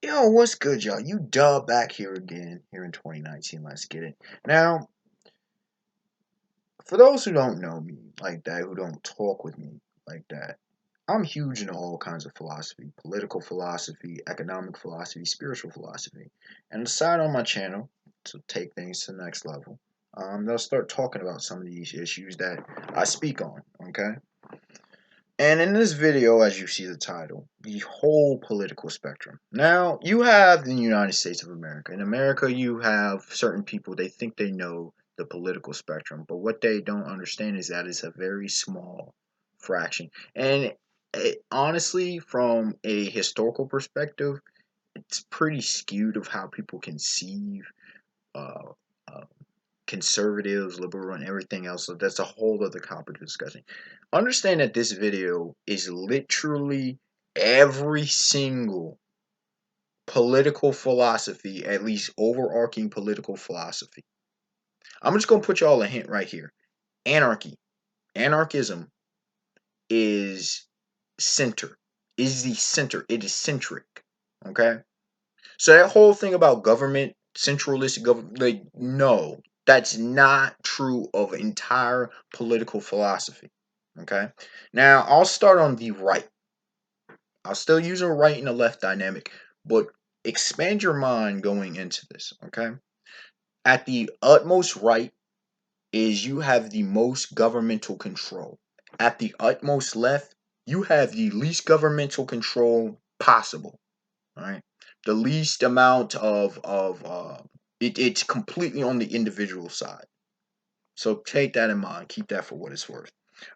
Yo, what's good, y'all? You dub back here again, here in 2019. Let's get it. Now, for those who don't know me like that, who don't talk with me like that, I'm huge into all kinds of philosophy: political philosophy, economic philosophy, spiritual philosophy. And decide on my channel to take things to the next level. They'll start talking about some of these issues that I speak on, okay? And in this video, as you see the title, the whole political spectrum. Now, you have the United States of America. In America, you have certain people, they think they know the political spectrum, but what they don't understand is that it's a very small fraction. And honestly, from a historical perspective, it's pretty skewed of how people conceive uh, uh, conservatives, liberal, and everything else. So that's a whole other topic of discussion. Understand that this video is literally every single political philosophy, at least overarching political philosophy. I'm just gonna put y'all a hint right here. Anarchy, anarchism is center, is the center. It is centric. Okay, so that whole thing about government, centralist government, like no, that's not true of entire political philosophy. Okay, now I'll start on the right. I'll still use a right and a left dynamic, but expand your mind going into this. Okay, at the utmost right is you have the most governmental control. At the utmost left, you have the least governmental control possible. All right, the least amount of it's completely on the individual side. So take that in mind. Keep that for what it's worth.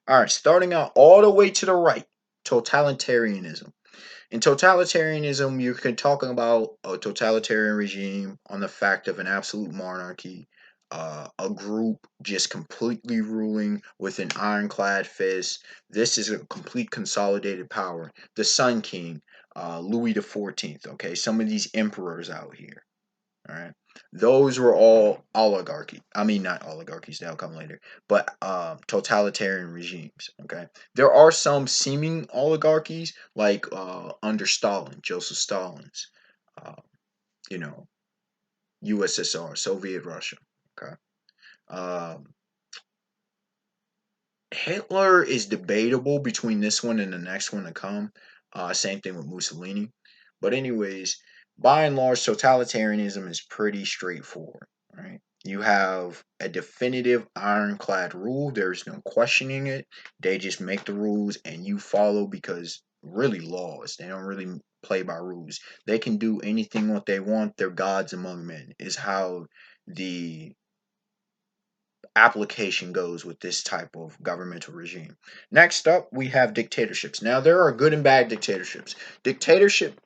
All right, starting out all the way to the right, totalitarianism. In totalitarianism, you're talking about a totalitarian regime on the fact of an absolute monarchy, a group just completely ruling with an ironclad fist. This is a complete consolidated power. The Sun King, Louis the 14th. Okay, some of these emperors out here. All right, those were all oligarchy. I mean, not oligarchies. That'll come later, but totalitarian regimes. Okay, there are some seeming oligarchies, like under Stalin, Joseph Stalin's, uh, you know, USSR, Soviet Russia. Okay, um, Hitler is debatable between this one and the next one to come. Same thing with Mussolini. But anyways, by and large, totalitarianism is pretty straightforward. Right? You have a definitive ironclad rule. There's no questioning it. They just make the rules and you follow because really laws. They don't really play by rules. They can do anything what they want. They're gods among men. Is how the application goes with this type of governmental regime. Next up, we have dictatorships. Now, there are good and bad dictatorships. Dictatorship,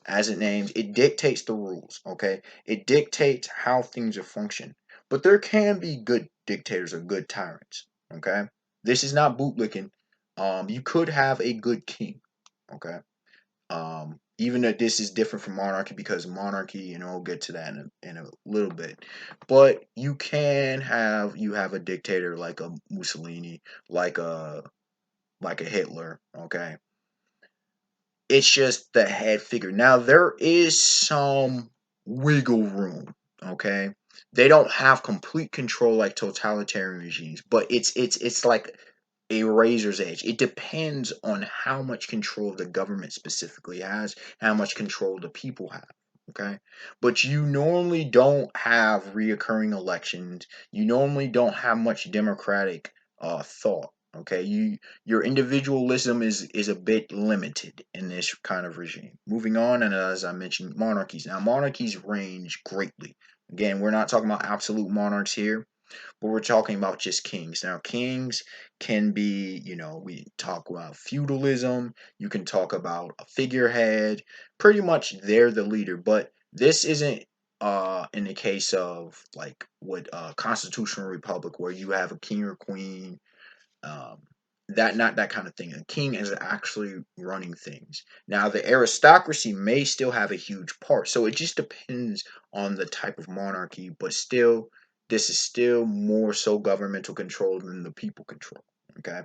as it names, it dictates the rules, okay? It dictates how things are functioned. But there can be good dictators or good tyrants, okay? This is not bootlicking. You could have a good king, okay? Even though this is different from monarchy because monarchy, we'll get to that in a little bit. But you have a dictator like a Mussolini, like a Hitler, okay? It's just the head figure. Now there is some wiggle room, okay? They don't have complete control like totalitarian regimes, but it's like a razor's edge. It depends on how much control the government specifically has, how much control the people have. Okay, but you normally don't have reoccurring elections. You normally don't have much democratic thought. Okay, your individualism is a bit limited in this kind of regime. Moving on, and as I mentioned, monarchies. Now, monarchies range greatly. Again, we're not talking about absolute monarchs here, but we're talking about just kings. Now, kings can be, we talk about feudalism, you can talk about a figurehead, pretty much they're the leader, but this isn't in the case of like what constitutional republic where you have a king or queen, um, that not that kind of thing. A king is actually running things. Now, the aristocracy may still have a huge part, so it just depends on the type of monarchy. But this is still more so governmental control than the people control. Okay.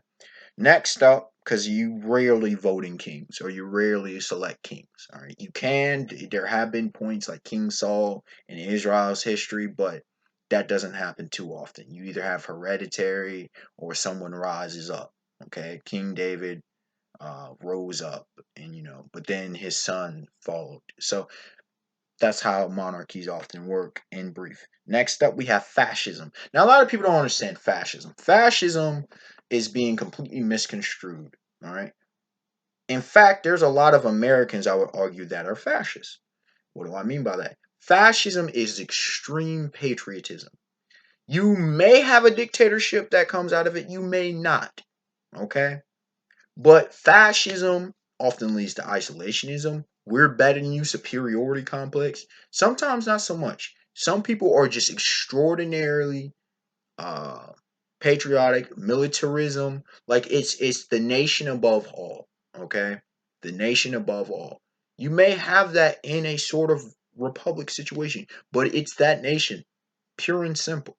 Next up, because you rarely vote in kings or you rarely select kings. All right, there have been points like King Saul in Israel's history, but that doesn't happen too often. You either have hereditary or someone rises up. Okay, King David rose up, and but then his son followed. So that's how monarchies often work in brief. Next up, we have fascism. Now, a lot of people don't understand fascism. Fascism is being completely misconstrued. All right. In fact, there's a lot of Americans, I would argue, that are fascists. What do I mean by that? Fascism is extreme patriotism. You may have a dictatorship that comes out of it, you may not. Okay. But fascism often leads to isolationism. We're better than you, superiority complex. Sometimes not so much. Some people are just extraordinarily uh, patriotic, militarism. Like it's the nation above all. Okay, the nation above all. You may have that in a sort of republic situation, but it's that nation, pure and simple.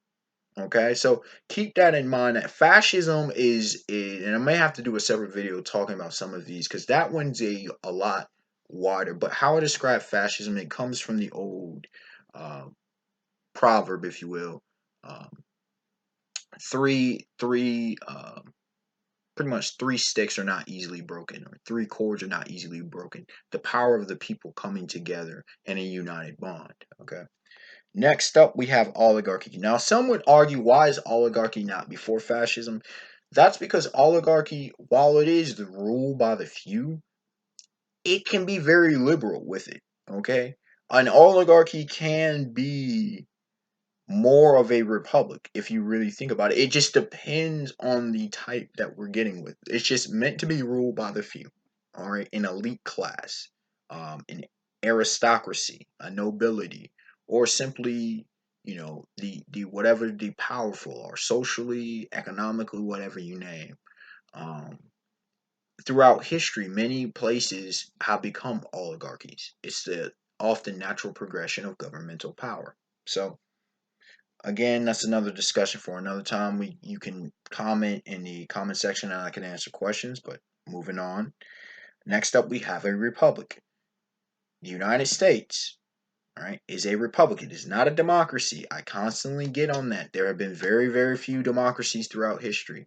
Okay, so keep that in mind. That fascism is, and I may have to do a separate video talking about some of these because that one's a lot wider. But how I describe fascism, it comes from the old uh, proverb, if you will. Um, three, pretty much three sticks are not easily broken, or three cords are not easily broken. The power of the people coming together in a united bond. Okay. Next up, we have oligarchy. Now, some would argue, why is oligarchy not before fascism? That's because oligarchy, while it is the rule by the few, it can be very liberal with it. Okay? An oligarchy can be more of a republic if you really think about it. It just depends on the type that we're getting with. It's just meant to be ruled by the few. All right, an elite class, an aristocracy, a nobility, or simply the whatever the powerful are socially, economically, whatever you name. Um, Throughout history, many places have become oligarchies. It's the often natural progression of governmental power. So again, that's another discussion for another time. You can comment in the comment section and I can answer questions, but moving on. Next up we have a republic. The United States, all right, is a republic. It is not a democracy. I constantly get on that. There have been very, very few democracies throughout history.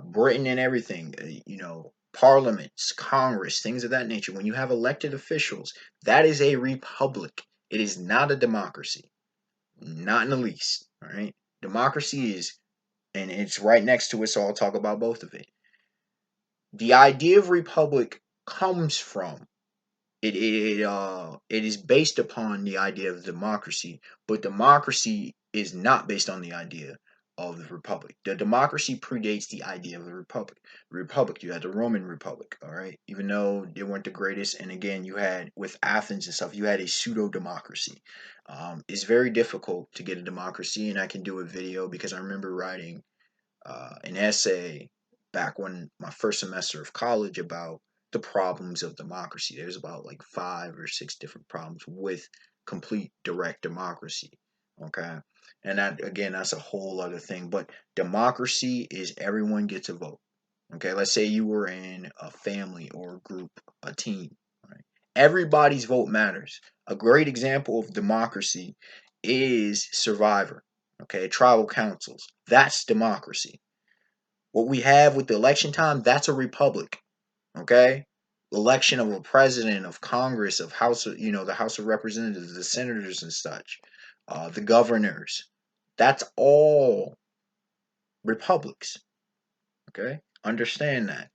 Britain and everything, parliaments, Congress, things of that nature. When you have elected officials, that is a republic. It is not a democracy. Not in the least. All right. Democracy is, and it's right next to it, so I'll talk about both of it. The idea of republic comes from it is based upon the idea of democracy, but democracy is not based on the idea of the republic. The democracy predates the idea of the republic. Republic, you had the Roman Republic, all right, even though they weren't the greatest. And again, you had with Athens and stuff, you had a pseudo democracy. It's very difficult to get a democracy, and I can do a video because I remember writing an essay back when my first semester of college about the problems of democracy. There's about like 5 or 6 different problems with complete direct democracy. Okay. And that, again, that's a whole other thing. But democracy is everyone gets a vote. Okay. Let's say you were in a family or a group, a team. Right? Everybody's vote matters. A great example of democracy is Survivor. Okay. Tribal councils. That's democracy. What we have with the election time, that's a republic. Okay? Election of a president, of Congress, of House of, the House of Representatives, the senators and such, the governors. That's all republics. Okay? Understand that.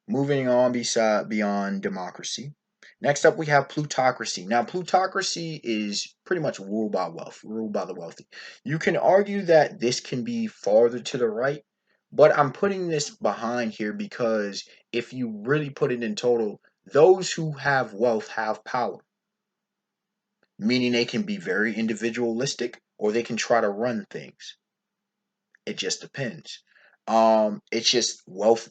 Moving on beyond democracy. Next up, we have plutocracy. Now, plutocracy is pretty much ruled by wealth, ruled by the wealthy. You can argue that this can be farther to the right, but I'm putting this behind here because if you really put it in total, those who have wealth have power, meaning they can be very individualistic or they can try to run things. It just depends. It's just wealth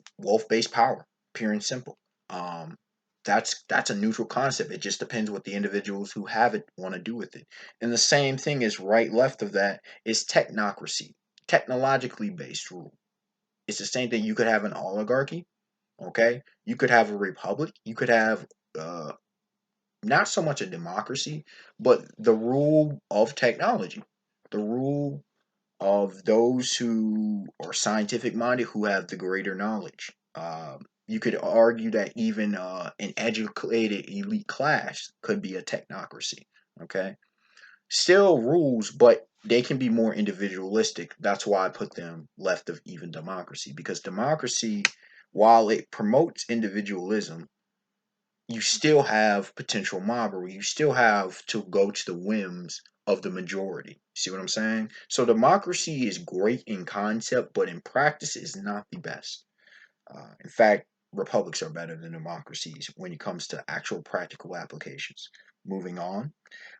based power, pure and simple. Um, that's a neutral concept. It just depends what the individuals who have it want to do with it. And the same thing is right left of that is technocracy, technologically based rule. It's the same thing. You could have an oligarchy, okay? You could have a republic. You could have uh, not so much a democracy, but the rule of technology, the rule of those who are scientific minded, who have the greater knowledge. You could argue that even an educated elite class could be a technocracy. Okay, still rules, but they can be more individualistic. That's why I put them left of even democracy, because democracy, while it promotes individualism, you still have potential mobbery. You still have to go to the whims of the majority. See what I'm saying? So democracy is great in concept, but in practice is not the best. In fact, republics are better than democracies when it comes to actual practical applications. Moving on,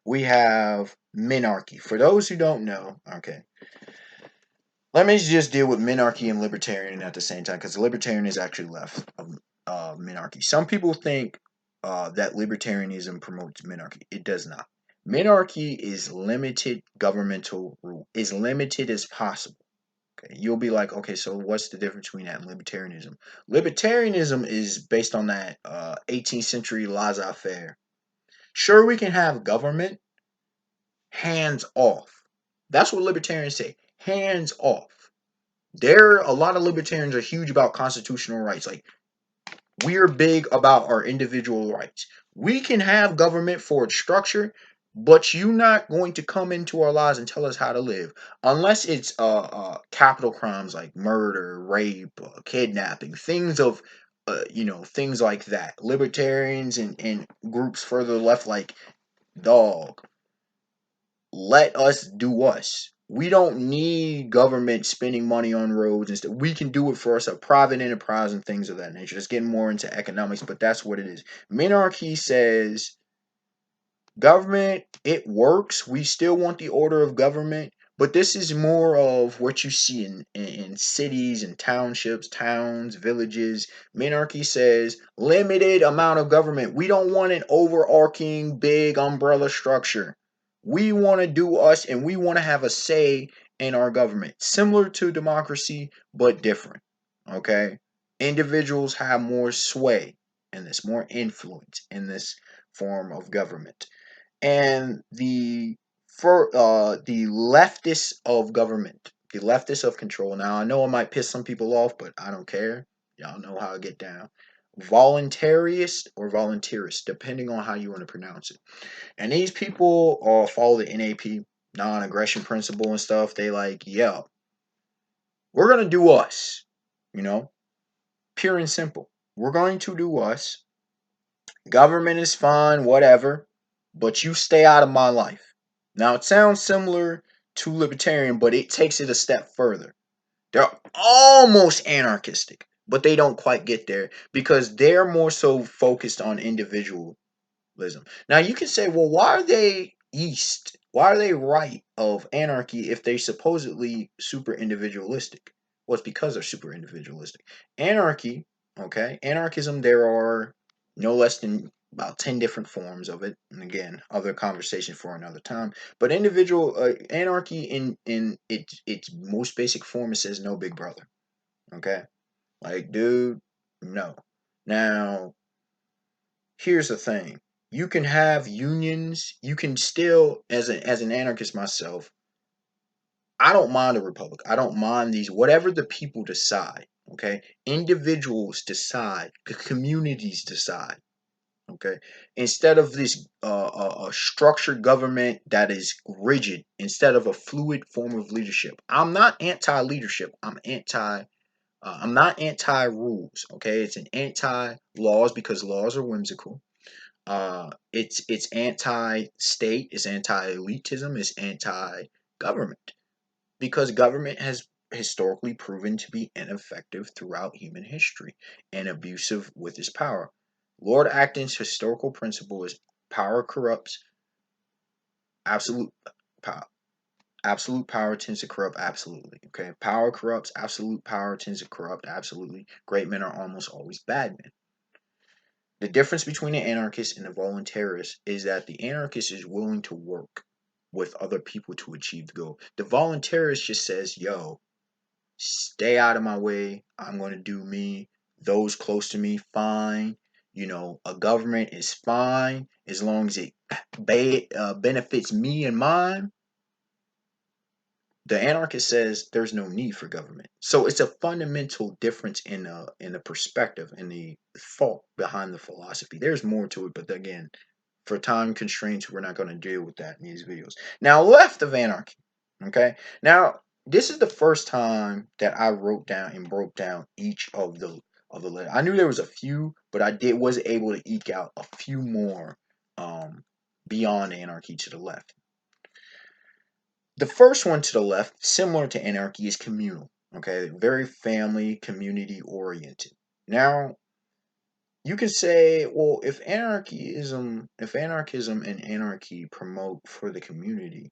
we have minarchy. For those who don't know, okay, let me just deal with minarchy and libertarian at the same time, because libertarian is actually left of minarchy. Some people think that libertarianism promotes minarchy. It does not. Minarchy is limited governmental rule, is limited as possible. Okay, you'll be like, okay, so what's the difference between that and libertarianism? Libertarianism is based on that 18th century laissez-faire. Sure, we can have government hands off. That's what libertarians say. Hands off. A lot of libertarians are huge about constitutional rights. Like, we're big about our individual rights. We can have government for its structure, but you're not going to come into our lives and tell us how to live, unless it's capital crimes like murder, rape, kidnapping, things like that. Libertarians and groups further left, like, dog, let us do us. We don't need government spending money on roads and stuff. We can do it for us, a private enterprise and things of that nature. Just getting more into economics, but that's what it is. Minarchy says government, it works. We still want the order of government, but this is more of what you see in cities and townships, towns, villages. Minarchy says limited amount of government. We don't want an overarching big umbrella structure. We want to do us, and we want to have a say in our government. Similar to democracy, but different. Okay? Individuals have more sway in this, more influence in this form of government. And the leftists of government, the leftists of control. Now I know it might piss some people off, but I don't care. Y'all know how I get down. Voluntarist or voluntarist, depending on how you want to pronounce it. And these people all follow the NAP, non-aggression principle and stuff. They like, yeah, we're gonna do us, you know, pure and simple. We're going to do us. Government is fine, whatever, but you stay out of my life. Now, it sounds similar to libertarian, but it takes it a step further. They're almost anarchistic, but they don't quite get there because they're more so focused on individualism. Now, you can say, well, why are they east? Why are they right of anarchy if they're supposedly super individualistic? Well, it's because they're super individualistic. Anarchy, okay, anarchism, there are no less than about 10 different forms of it. And again, other conversation for another time. But individual anarchy in its most basic form, it says no big brother. Okay? Like, dude, no. Now, here's the thing. You can have unions. You can still, as an anarchist myself, I don't mind a republic. I don't mind these, whatever the people decide. Okay, individuals decide. The communities decide. Okay, instead of this structured government that is rigid, instead of a fluid form of leadership. I'm not anti-leadership. I'm not anti-rules. Okay, it's an anti-laws because laws are whimsical. It's anti-state, it's anti-elitism, it's anti-government because government has historically proven to be ineffective throughout human history and abusive with its power. Lord Acton's historical principle is power corrupts, absolute power. Absolute power tends to corrupt absolutely. Okay, power corrupts, absolute power tends to corrupt absolutely. Great men are almost always bad men. The difference between the anarchist and the voluntarist is that the anarchist is willing to work with other people to achieve the goal. The voluntarist just says, yo, stay out of my way. I'm going to do me. Those close to me, fine. A government is fine as long as it benefits me and mine. The anarchist says there's no need for government. So it's a fundamental difference in the perspective, in the thought behind the philosophy. There's more to it, but again, for time constraints, we're not going to deal with that in these videos. Now, left of anarchy. Okay. Now, this is the first time that I wrote down and broke down each of the letters. I knew there was a few, but I was able to eke out a few more beyond anarchy to the left. The first one to the left, similar to anarchy, is communal. Okay, very family, community oriented. Now, you can say, well, if anarchism and anarchy promote for the community,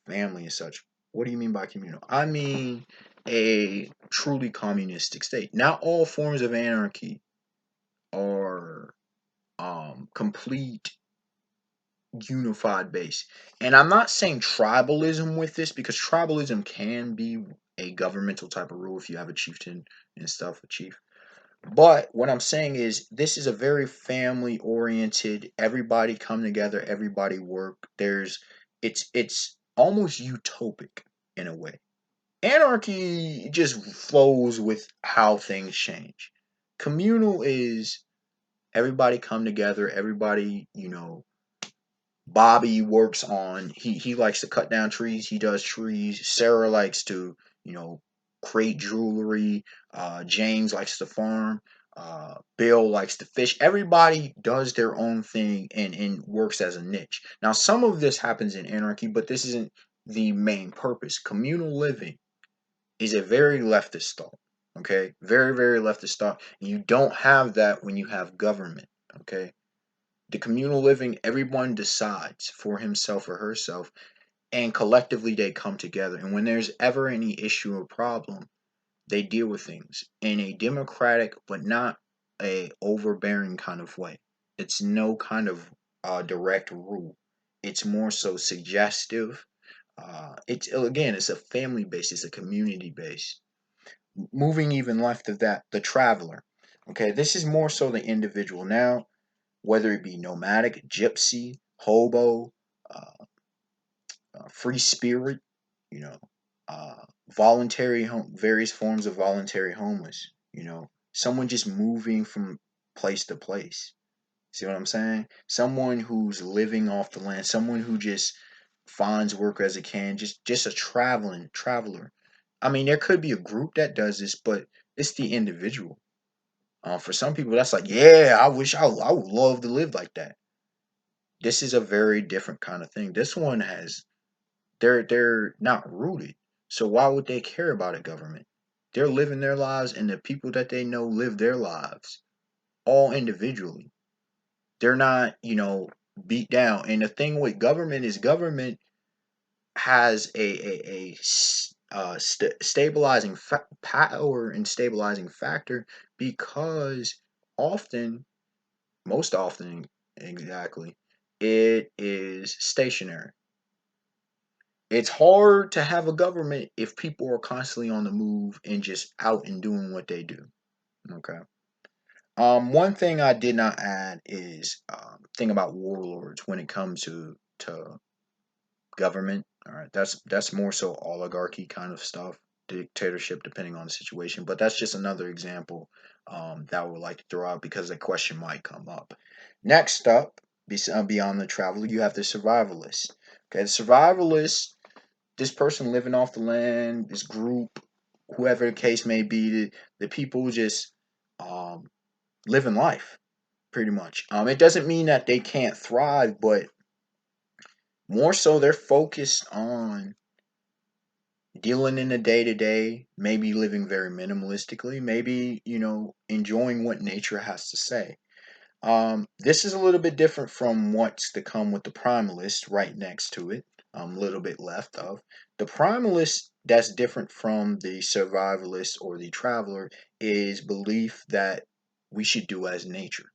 family and such, what do you mean by communal? I mean a truly communistic state. Not all forms of anarchy are complete unified base. And I'm not saying tribalism with this, because tribalism can be a governmental type of rule if you have a chieftain and stuff, a chief. But what I'm saying is this is a very family oriented, everybody come together, everybody work. It's almost utopic in a way. Anarchy just flows with how things change. Communal is everybody come together, everybody, Bobby works on he likes to cut down trees, he does trees. Sarah likes to, create jewelry. James likes to farm. Bill likes to fish. Everybody does their own thing and works as a niche. Now, some of this happens in anarchy, but this isn't the main purpose. Communal living is a very leftist thought. Okay, very, very leftist thought. You don't have that when you have government. Okay, the communal living, everyone decides for himself or herself, and collectively they come together. And when there's ever any issue or problem, they deal with things in a democratic but not a overbearing kind of way. It's no kind of direct rule. It's more so suggestive. It's a family base. It's a community base. Moving even left of that, the traveler. Okay, this is more so the individual now, whether it be nomadic, gypsy, hobo, uh, free spirit, you know, various forms of voluntary homeless, someone just moving from place to place. See what I'm saying? Someone who's living off the land, someone who just finds work as it can, just a traveler. I mean, there could be a group that does this, but it's the individual. For some people, that's like, yeah, I would love to live like that. This is a very different kind of thing. This one has they're not rooted. So why would they care about a government? They're living their lives, and the people that they know live their lives all individually. They're not, beat down. And the thing with government is government has stabilizing power and stabilizing factor, because often, most often, exactly, it is stationary. It's hard to have a government if people are constantly on the move and just out and doing what they do. Okay. One thing I did not add is thing about warlords when it comes to government. All right, that's more so oligarchy kind of stuff, dictatorship, depending on the situation. But that's just another example that I would like to throw out because the question might come up. Next up, beyond the traveler, you have the survivalist. Okay, the survivalist, this person living off the land, this group, whoever the case may be, the people just um, living life pretty much. It doesn't mean that they can't thrive, but more so they're focused on dealing in the day to day, maybe living very minimalistically, maybe, enjoying what nature has to say. This is a little bit different from what's to come with the primalist right next to it. A little bit left of the primalist. That's different from the survivalist or the traveler. Is belief that we should do as nature.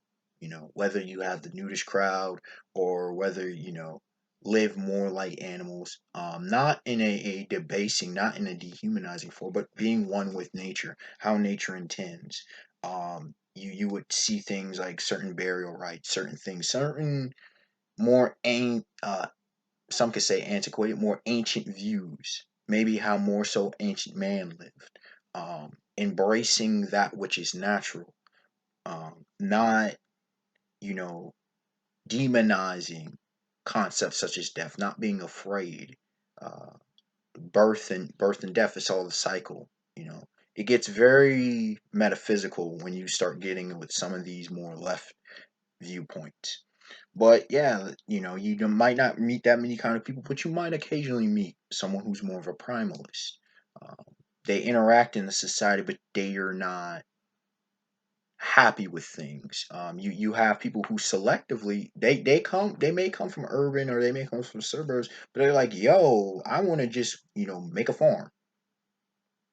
Whether you have the nudist crowd or whether live more like animals, not in a debasing, not in a dehumanizing form, but being one with nature, how nature intends. You would see things like certain burial rites, certain things, certain more some could say antiquated, more ancient views, maybe how more so ancient man lived, embracing that which is natural, not, you know, demonizing concepts such as death, not being afraid. Uh, birth and death is all the cycle. You know, it gets very metaphysical when you start getting with some of these more left viewpoints. But yeah, you might not meet that many kind of people, but you might occasionally meet someone who's more of a primalist. Um, they interact in the society, but they are not happy with things. You have people who selectively they may come from urban or they may come from suburbs, but they're like, yo, I want to just make a farm,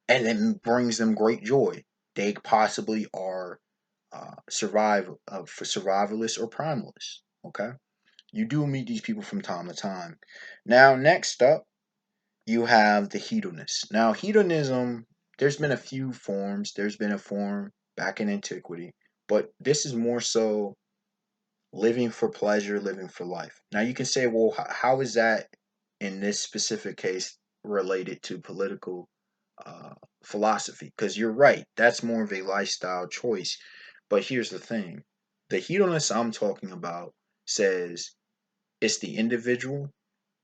and it brings them great joy. They possibly are for survivalists or primalists. Okay, you do meet these people from time to time. Now, next up, you have the hedonists. Now, hedonism, there's been a few forms. There's been a form back in antiquity, but this is more so living for pleasure, living for life. Now, you can say, well, how is that in this specific case related to political uh, philosophy? Because you're right, that's more of a lifestyle choice. But here's the thing, the hedonist I'm talking about says it's the individual,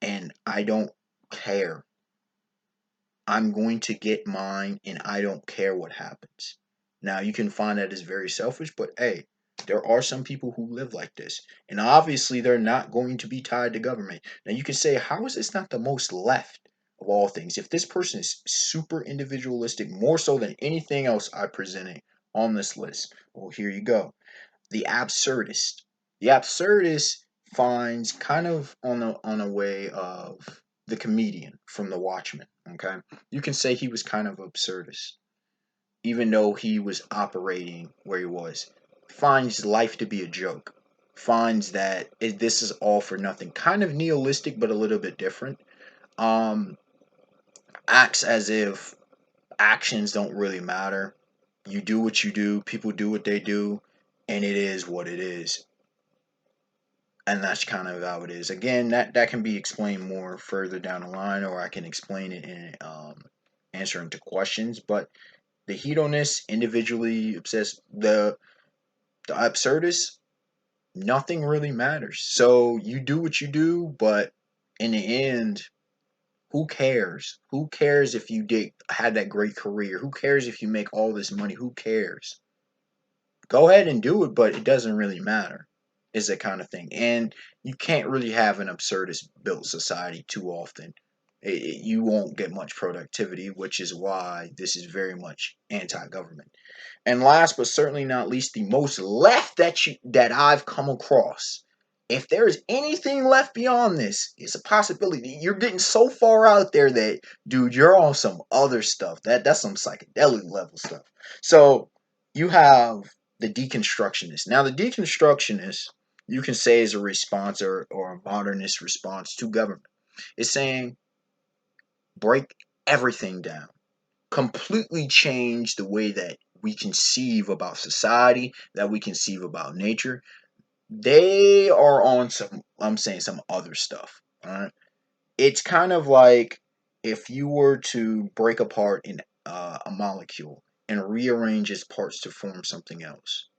and I don't care. I'm going to get mine and I don't care what happens. Now, you can find that as very selfish, but hey, there are some people who live like this. And obviously, they're not going to be tied to government. Now, you can say, how is this not the most left of all things? If this person is super individualistic, more so than anything else I presented on this list, well, here you go. The absurdist. The absurdist finds kind of on a way of the comedian from The Watchmen. Okay, you can say he was kind of absurdist, even though he was operating where he was. Finds life to be a joke. Finds that this is all for nothing. Kind of nihilistic, but a little bit different. Um, Acts as if actions don't really matter. You do what you do. People do what they do, and it is what it is. And that's kind of how it is. Again, that can be explained more further down the line, or I can explain it in answering to questions. But the hedonist, individually obsessed, the absurdist, nothing really matters. So you do what you do, but in the end, who cares? Who cares if you had that great career? Who cares if you make all this money? Who cares? Go ahead and do it, but it doesn't really matter, is that kind of thing. And you can't really have an absurdist built society too often. You won't get much productivity, which is why this is very much anti-government. And last but certainly not least, the most left that I've come across. If there is anything left beyond this, it's a possibility. You're getting so far out there that, dude, you're on some other stuff. That's some psychedelic level stuff. So you have the deconstructionist. Now, the deconstructionist, you can say, is a response or a modernist response to government. It's saying break everything down, completely change the way that we conceive about society, that we conceive about nature. They are on some, I'm saying, some other stuff. All right. It's kind of like if you were to break apart a molecule and rearrange its parts to form something else.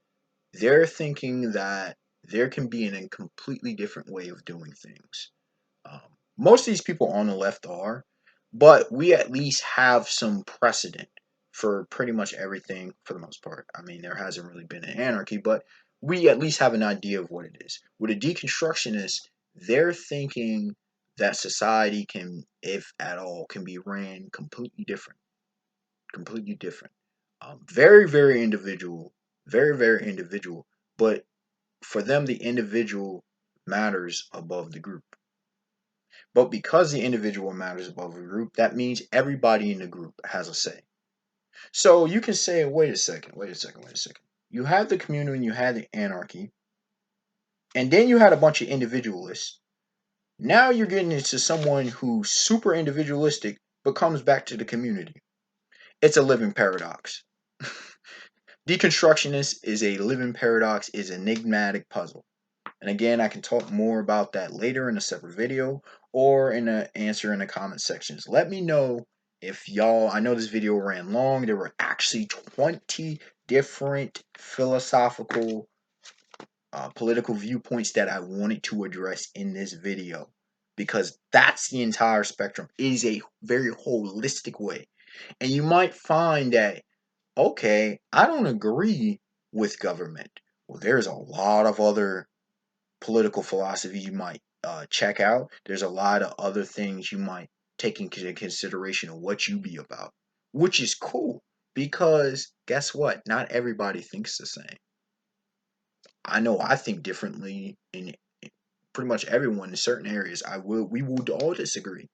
They're thinking that there can be a completely different way of doing things. Um, Most of these people on the left are, but we at least have some precedent for pretty much everything for the most part. I mean, there hasn't really been an anarchy, but we at least have an idea of what it is. With a deconstructionist, they're thinking that society can, if at all, can be ran completely different, completely different. Very, very individual, very, very individual. But for them, the individual matters above the group. But because the individual matters above the group, that means everybody in the group has a say. So you can say, wait a second, wait a second, wait a second. You had the communal and you had the anarchy, and then you had a bunch of individualists. Now you're getting into someone who's super individualistic but comes back to the community. It's a living paradox. Deconstructionist is a living paradox, is an enigmatic puzzle. And again, I can talk more about that later in a separate video or in an answer in the comment sections. Let me know if y'all, I know this video ran long. There were actually 20 different philosophical, political viewpoints that I wanted to address in this video because that's the entire spectrum. It is a very holistic way. And you might find that, okay, I don't agree with government. Well, there's a lot of other political philosophy you might check out. There's a lot of other things you might take into consideration of what you be about, which is cool because guess what? Not everybody thinks the same. I know I think differently in pretty much everyone in certain areas. We will all disagree,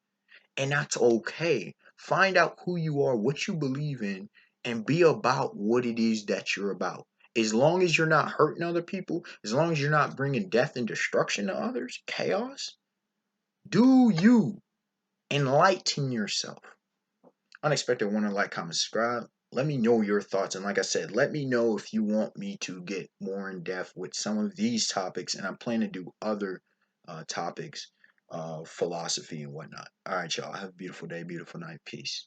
and that's okay. Find out who you are, what you believe in, and be about what it is that you're about. As long as you're not hurting other people, as long as you're not bringing death and destruction to others, chaos, do you enlighten yourself. Unexpected one to like, comment, subscribe. Let me know your thoughts. And like I said, let me know if you want me to get more in depth with some of these topics. And I plan to do other topics, philosophy and whatnot. All right, y'all. Have a beautiful day, beautiful night. Peace.